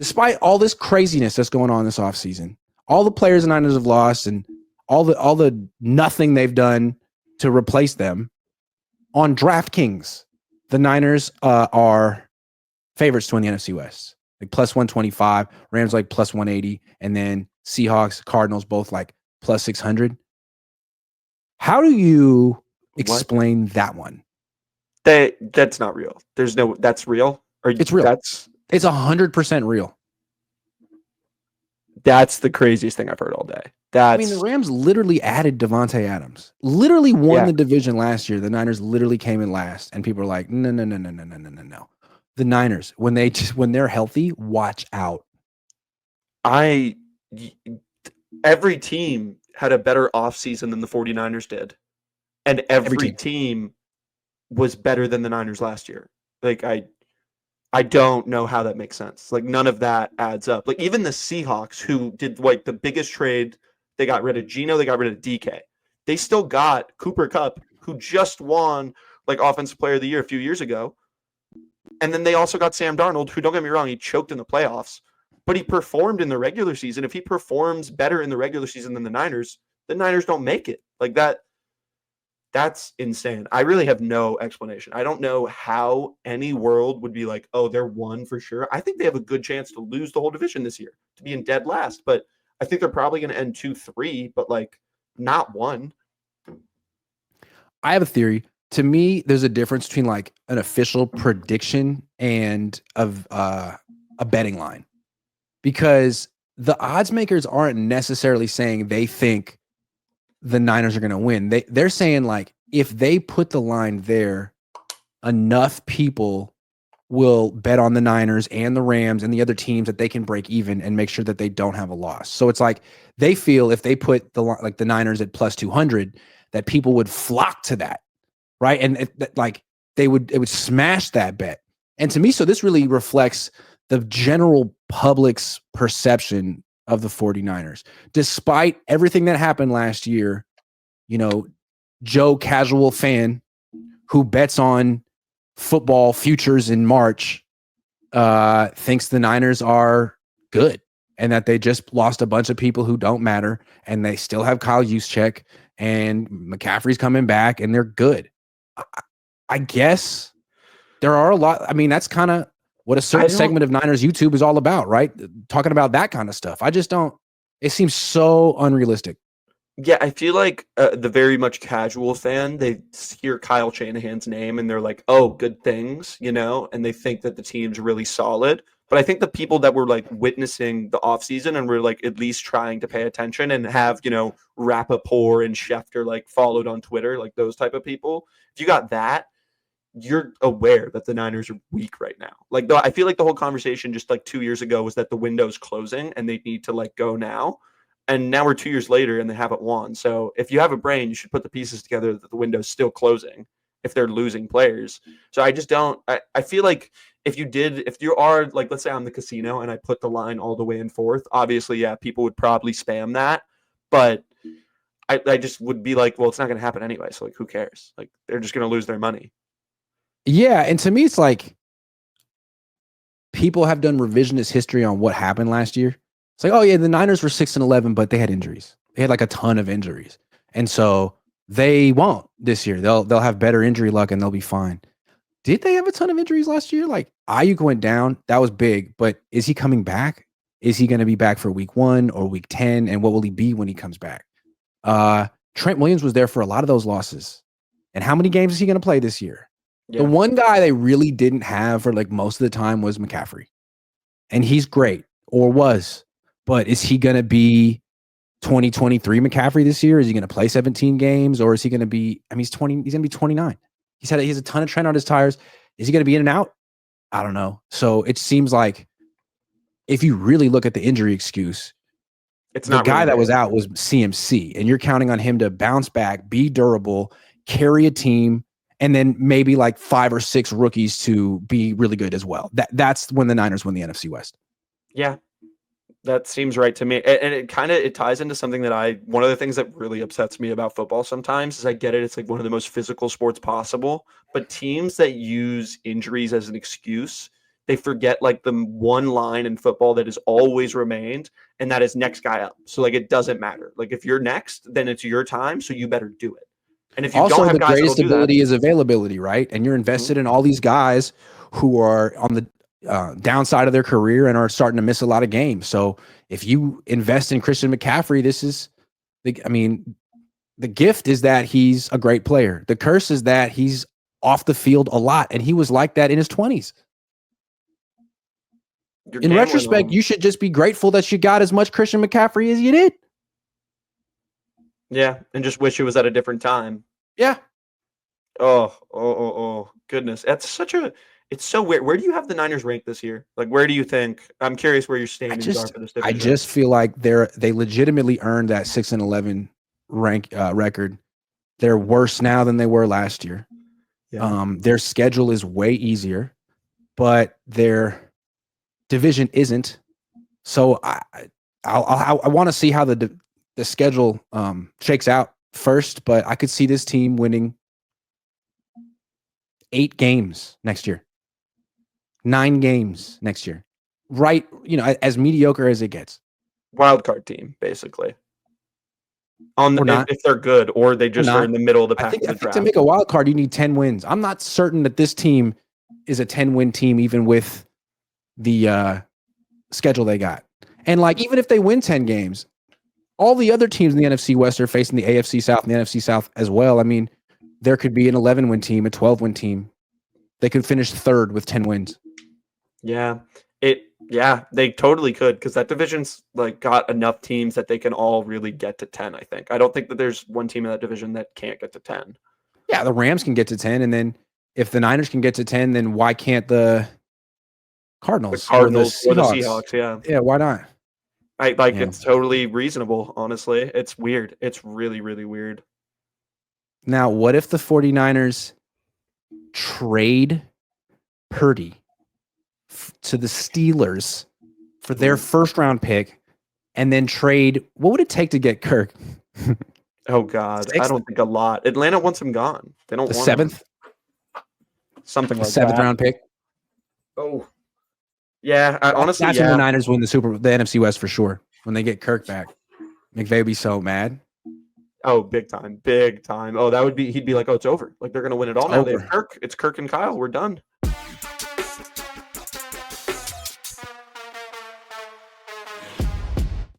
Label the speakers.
Speaker 1: despite all this craziness that's going on this offseason, all the players the Niners have lost and all the nothing they've done to replace them, on DraftKings, the Niners are favorites to win the NFC West. Like plus 125, Rams like plus 180, and then Seahawks, Cardinals both like plus 600. How do you explain that one?
Speaker 2: That's not real. That's real?
Speaker 1: It's real. It's 100% real.
Speaker 2: That's the craziest thing I've heard all day.
Speaker 1: The Rams literally added Devontae Adams. Literally won the division last year. The Niners literally came in last, and people are like, no. The Niners, when they're healthy, watch out.
Speaker 2: Every team had a better offseason than the 49ers did. And every team was better than the Niners last year. Like, I don't know how that makes sense. Like, none of that adds up. Like, even the Seahawks, who did like the biggest trade, they got rid of Geno, they got rid of DK. They still got Cooper Kupp, who just won like Offensive Player of the Year a few years ago. And then they also got Sam Darnold, who, don't get me wrong, he choked in the playoffs, but he performed in the regular season. If he performs better in the regular season than the Niners don't make it. Like that's insane. I really have no explanation. I don't know how any world would be like, oh, they're one for sure. I think they have a good chance to lose the whole division this year, to be in dead last, but I think they're probably going to end 2-3, but like not one.
Speaker 1: I have a theory. To me, there's a difference between like an official prediction and a betting line, because the odds makers aren't necessarily saying they think the Niners are going to win. They're saying like, if they put the line there, enough people will bet on the Niners and the Rams and the other teams that they can break even and make sure that they don't have a loss. So it's like they feel if they put the Niners at plus 200, that people would flock to that. Right. And it would smash that bet. And to me, so this really reflects the general public's perception of the 49ers. Despite everything that happened last year, Joe casual fan who bets on football futures in March thinks the Niners are good and that they just lost a bunch of people who don't matter, and they still have Kyle Juszczyk and McCaffrey's coming back and they're good. I guess there are a lot. I mean, that's kind of what a certain segment of Niners YouTube is all about, right? Talking about that kind of stuff. I just don't. It seems so unrealistic.
Speaker 2: Yeah, I feel like the very much casual fan, they hear Kyle Shanahan's name and they're like, oh, good things, and they think that the team's really solid. But I think the people that were like witnessing the offseason and were like at least trying to pay attention and have, Rappaport and Schefter like followed on Twitter, like those type of people, if you got that, you're aware that the Niners are weak right now. Like, though, I feel like the whole conversation just like 2 years ago was that the window's closing and they need to like go now. And now we're 2 years later and they haven't won. So if you have a brain, you should put the pieces together that the window's still closing if they're losing players. So I just don't. I feel like if you are like, let's say I'm the casino and I put the line all the way in fourth, obviously, yeah, people would probably spam that. But I just would be like, well, it's not going to happen anyway. So like, who cares? Like, they're just going to lose their money.
Speaker 1: Yeah. And to me, it's like people have done revisionist history on what happened last year. It's like, oh yeah, the Niners were 6-11, but they had injuries. They had like a ton of injuries. And so they won't this year. They'll have better injury luck and they'll be fine. Did they have a ton of injuries last year? Like Ayuk went down. That was big, but is he coming back? Is he going to be back for week 1 or week 10? And what will he be when he comes back? Trent Williams was there for a lot of those losses. And how many games is he going to play this year? Yeah. The one guy they really didn't have for like most of the time was McCaffrey. And he's great, or was. But is he going to be 2023 McCaffrey this year? Is he going to play 17 games, or is he going to be? I mean, he's 20. He's going to be 29. He has a ton of tread on his tires. Is he going to be in and out? I don't know. So it seems like if you really look at the injury excuse,
Speaker 2: it's
Speaker 1: the guy that was out was CMC, and you're counting on him to bounce back, be durable, carry a team, and then maybe like 5 or 6 rookies to be really good as well. That's when the Niners win the NFC West.
Speaker 2: Yeah. That seems right to me. And it ties into something that one of the things that really upsets me about football sometimes is I get it. It's like one of the most physical sports possible, but teams that use injuries as an excuse, they forget like the one line in football that has always remained, and that is next guy up. So like it doesn't matter. Like if you're next, then it's your time, so you better do it. And if you don't
Speaker 1: Also,
Speaker 2: have
Speaker 1: the
Speaker 2: guys that'll
Speaker 1: greatest
Speaker 2: do that,
Speaker 1: ability is availability, right? And you're invested in all these guys who are on the downside of their career and are starting to miss a lot of games. So if you invest in Christian McCaffrey, the gift is that he's a great player. The curse is that he's off the field a lot, and he was like that in his 20s.
Speaker 2: you're
Speaker 1: In
Speaker 2: gambling
Speaker 1: retrospect,
Speaker 2: on.
Speaker 1: you should just be grateful that you got as much Christian McCaffrey as you did.
Speaker 2: Yeah, and just wish it was at a different time.
Speaker 1: Yeah.
Speaker 2: Oh, goodness. It's so weird. Where do you have the Niners ranked this year? Like, where do you think? I'm curious where your standings are for this
Speaker 1: I
Speaker 2: division.
Speaker 1: just feel like they legitimately earned that 6-11 record. They're worse now than they were last year.
Speaker 2: Yeah.
Speaker 1: Their schedule is way easier, but their division isn't. So I want to see how the schedule shakes out first, but I could see this team winning 8 games next year, 9 games next year, right? As mediocre as it gets.
Speaker 2: Wild card team, basically.
Speaker 1: Or not.
Speaker 2: If they're good, or they just are in the middle of the
Speaker 1: I
Speaker 2: pack
Speaker 1: think
Speaker 2: of the
Speaker 1: to
Speaker 2: draft.
Speaker 1: make a wild card, you need 10 wins. I'm not certain that this team is a 10-win team, even with the schedule they got. And like, even if they win 10 games, all the other teams in the NFC West are facing the AFC South and the NFC South as well. I mean, there could be an 11-win team, a 12-win team. They could finish third with 10 wins.
Speaker 2: Yeah. They totally could, because that division's like got enough teams that they can all really get to 10, I think. I don't think that there's one team in that division that can't get to 10.
Speaker 1: Yeah, the Rams can get to 10, and then if the Niners can get to 10, then why can't the Cardinals,
Speaker 2: The Cardinals
Speaker 1: or
Speaker 2: or
Speaker 1: the
Speaker 2: the
Speaker 1: Seahawks?
Speaker 2: Seahawks, yeah.
Speaker 1: Yeah, why not?
Speaker 2: It's totally reasonable, honestly. It's weird. It's really, really weird.
Speaker 1: Now, what if the 49ers trade Purdy to the Steelers for their first round pick, and then trade, what would it take to get Kirk?
Speaker 2: Oh God, I
Speaker 1: Sixth?
Speaker 2: don't think a lot. Atlanta wants him gone. They don't
Speaker 1: The
Speaker 2: want him.
Speaker 1: 7th?
Speaker 2: Something
Speaker 1: The
Speaker 2: like
Speaker 1: 7th
Speaker 2: that.
Speaker 1: round pick?
Speaker 2: Oh, yeah. Honestly,
Speaker 1: That's when the
Speaker 2: yeah.
Speaker 1: Niners win the NFC West for sure. When they get Kirk back, McVay would be so mad.
Speaker 2: Oh, big time, big time. Oh, he'd be like, oh, it's over. Like they're gonna win it all now. They have
Speaker 1: Over.
Speaker 2: Kirk. It's Kirk and Kyle. We're done.